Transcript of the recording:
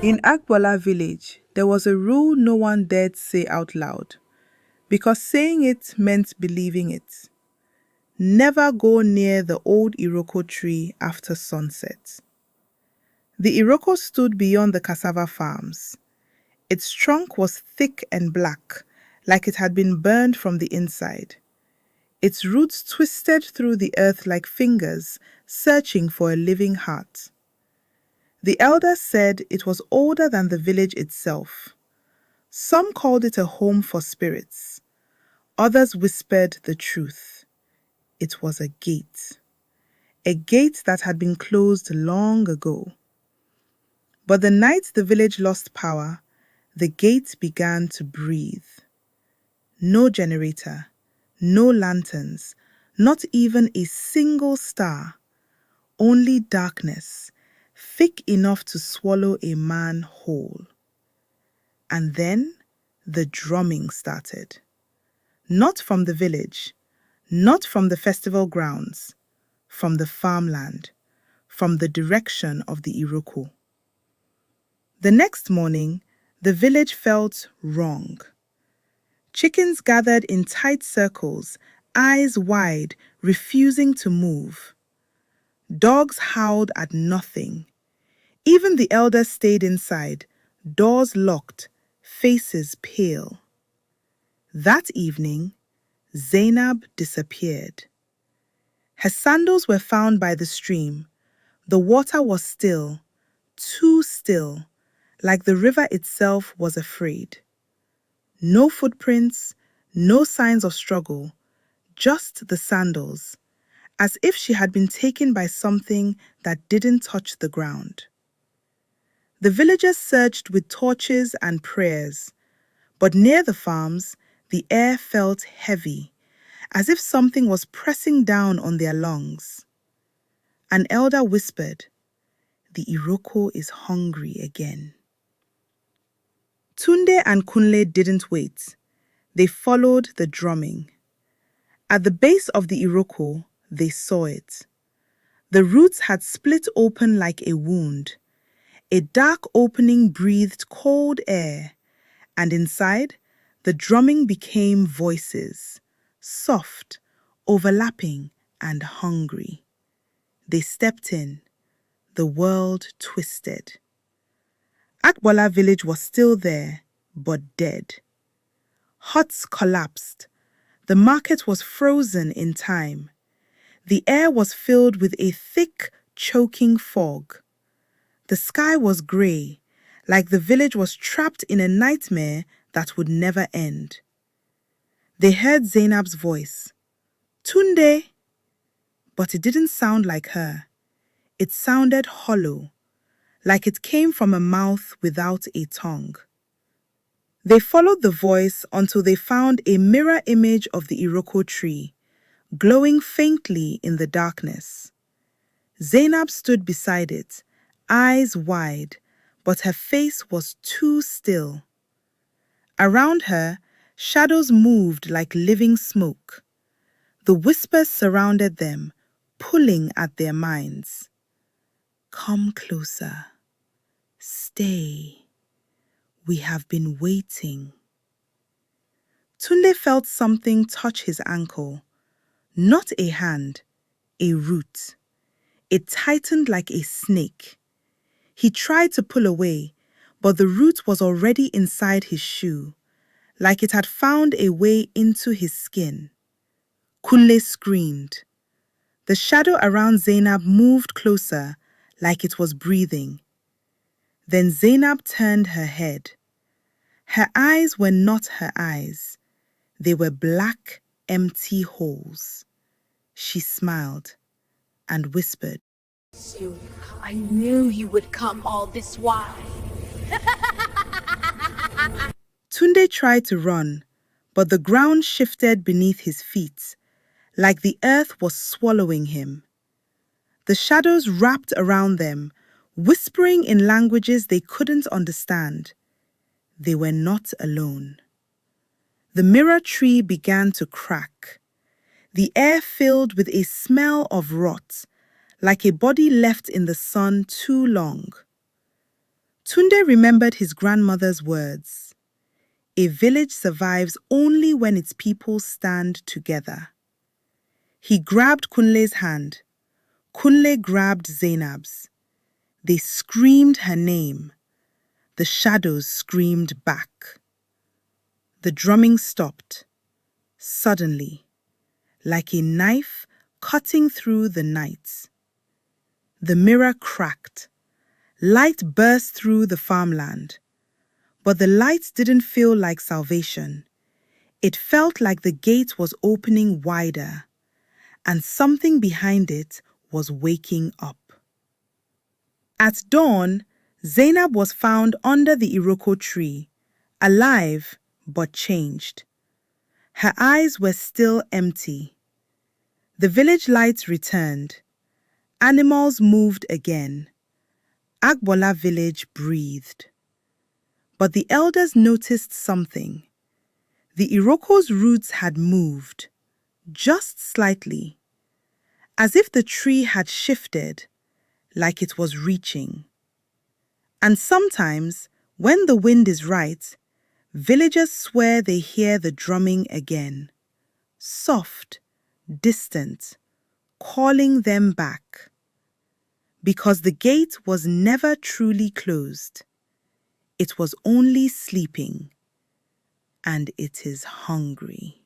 In Akbola village, there was a rule no one dared say out loud, because saying it meant believing it. Never go near the old Iroko tree after sunset. The Iroko stood beyond the cassava farms. Its trunk was thick and black, like it had been burned from the inside. Its roots twisted through the earth like fingers searching for a living heart. The elders said it was older than the village itself. Some called it a home for spirits. Others whispered the truth. It was a gate that had been closed long ago. But the night the village lost power, the gate began to breathe. No generator, no lanterns, not even a single star. Only darkness, thick enough to swallow a man whole. And then the drumming started. Not from the village, not from the festival grounds, from the farmland, from the direction of the Iroko. The next morning, the village felt wrong. Chickens gathered in tight circles, eyes wide, refusing to move. Dogs howled at nothing. Even the elders stayed inside, doors locked, faces pale. That evening, Zainab disappeared. Her sandals were found by the stream. The water was still, too still, like the river itself was afraid. No footprints, no signs of struggle, just the sandals, as if she had been taken by something that didn't touch the ground. The villagers searched with torches and prayers, but near the farms, the air felt heavy, as if something was pressing down on their lungs. An elder whispered, "The Iroko is hungry again." Tunde and Kunle didn't wait. They followed the drumming. At the base of the Iroko, they saw it. The roots had split open like a wound. A dark opening breathed cold air, and inside, the drumming became voices, soft, overlapping, and hungry. They stepped in. The world twisted. Akbola village was still there, but dead. Huts collapsed. The market was frozen in time. The air was filled with a thick, choking fog. The sky was grey, like the village was trapped in a nightmare that would never end. They heard Zainab's voice, "Tunde!" But it didn't sound like her. It sounded hollow, like it came from a mouth without a tongue. They followed the voice until they found a mirror image of the Iroko tree, glowing faintly in the darkness. Zainab stood beside it, eyes wide, but her face was too still. Around her, shadows moved like living smoke. The whispers surrounded them, pulling at their minds. "Come closer. Stay. We have been waiting." Tunde felt something touch his ankle. Not a hand, a root. It tightened like a snake. He tried to pull away, but the root was already inside his shoe, like it had found a way into his skin. Kunle screamed. The shadow around Zainab moved closer, like it was breathing. Then Zainab turned her head. Her eyes were not her eyes. They were black, empty holes. She smiled and whispered, "Soon, I knew you would come all this while." Tunde tried to run, but the ground shifted beneath his feet, like the earth was swallowing him. The shadows wrapped around them, whispering in languages they couldn't understand. They were not alone. The mirror tree began to crack. The air filled with a smell of rot, like a body left in the sun too long. Tunde remembered his grandmother's words. A village survives only when its people stand together. He grabbed Kunle's hand. Kunle grabbed Zainab's. They screamed her name. The shadows screamed back. The drumming stopped. Suddenly, like a knife cutting through the night. The mirror cracked. Light burst through the farmland. But the light didn't feel like salvation. It felt like the gate was opening wider, and something behind it was waking up. At dawn, Zainab was found under the Iroko tree, alive but changed. Her eyes were still empty. The village lights returned. Animals moved again. Agbola village breathed. But the elders noticed something. The Iroko's roots had moved, just slightly, as if the tree had shifted, like it was reaching. And sometimes, when the wind is right, villagers swear they hear the drumming again, soft, distant, calling them back. Because the gate was never truly closed. It was only sleeping, and it is hungry.